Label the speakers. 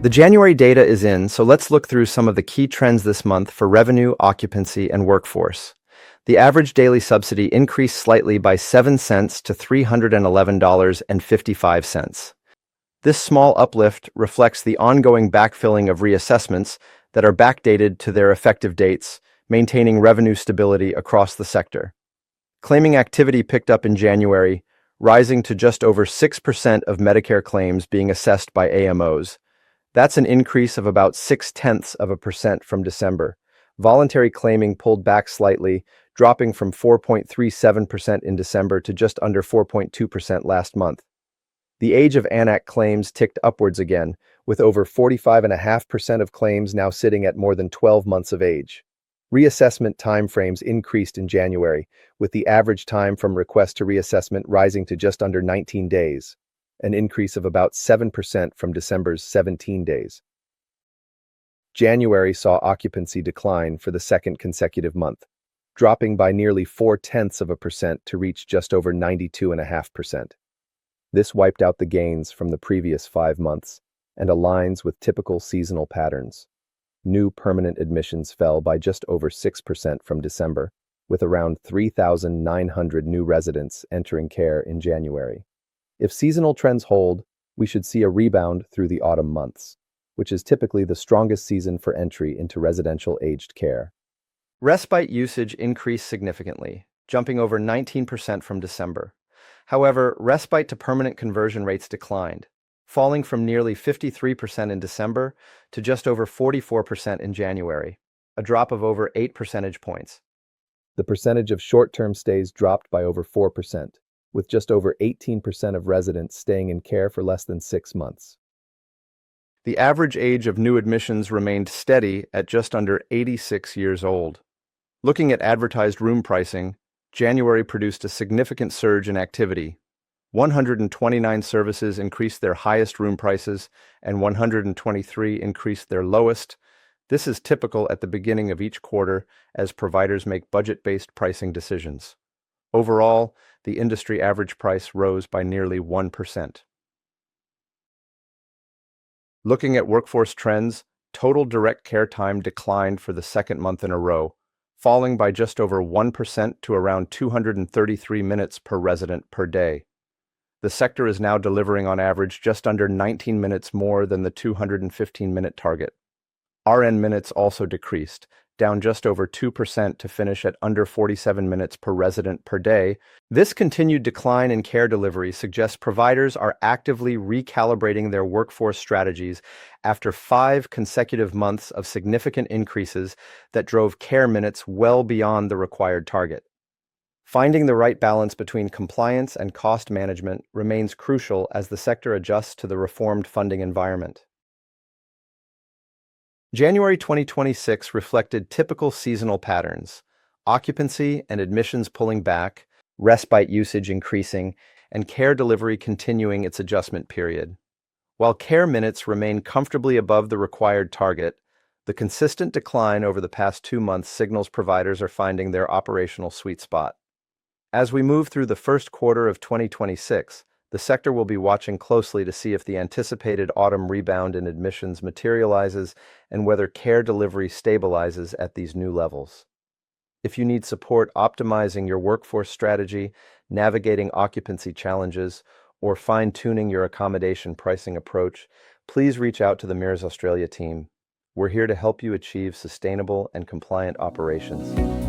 Speaker 1: The January data is in, so let's look through some of the key trends this month for revenue, occupancy, and workforce. The average daily subsidy increased slightly by 7 cents to $311.55. This small uplift reflects the ongoing backfilling of reassessments that are backdated to their effective dates, maintaining revenue stability across the sector. Claiming activity picked up in January, rising to just over 6% of Medicare claims being assessed by AMOs. That's an increase of about 0.6% from December. Voluntary claiming pulled back slightly, dropping from 4.37% in December to just under 4.2% last month. The age of ANAC claims ticked upwards again, with over 45.5% of claims now sitting at more than 12 months of age. Reassessment timeframes increased in January, with the average time from request to reassessment rising to just under 19 days, an increase of about 7% from December's 17 days. January saw occupancy decline for the second consecutive month, dropping by nearly 0.4% to reach just over 92.5%. This wiped out the gains from the previous 5 months and aligns with typical seasonal patterns. New permanent admissions fell by just over 6% from December, with around 3,900 new residents entering care in January. If seasonal trends hold, we should see a rebound through the autumn months, which is typically the strongest season for entry into residential aged care. Respite usage increased significantly, jumping over 19% from December. However, respite to permanent conversion rates declined, falling from nearly 53% in December to just over 44% in January, a drop of over 8 percentage points. The percentage of short-term stays dropped by over 4%, with just over 18% of residents staying in care for less than 6 months. The average age of new admissions remained steady at just under 86 years old. Looking at advertised room pricing, January produced a significant surge in activity. 129 services increased their highest room prices, and 123 increased their lowest. This is typical at the beginning of each quarter as providers make budget-based pricing decisions. Overall, the industry average price rose by nearly 1%. Looking at workforce trends, total direct care time declined for the second month in a row, falling by just over 1% to around 233 minutes per resident per day. The sector is now delivering on average just under 19 minutes more than the 215-minute target. RN minutes also decreased, down just over 2% to finish at under 47 minutes per resident per day. This continued decline in care delivery suggests providers are actively recalibrating their workforce strategies after 5 consecutive months of significant increases that drove care minutes well beyond the required target. Finding the right balance between compliance and cost management remains crucial as the sector adjusts to the reformed funding environment. January 2026 reflected typical seasonal patterns: occupancy and admissions pulling back, respite usage increasing, and care delivery continuing its adjustment period. While care minutes remain comfortably above the required target, the consistent decline over the past 2 months signals providers are finding their operational sweet spot. As we move through the first quarter of 2026, the sector will be watching closely to see if the anticipated autumn rebound in admissions materializes and whether care delivery stabilizes at these new levels. If you need support optimizing your workforce strategy, navigating occupancy challenges, or fine-tuning your accommodation pricing approach, please reach out to the Mirus Australia team. We're here to help you achieve sustainable and compliant operations.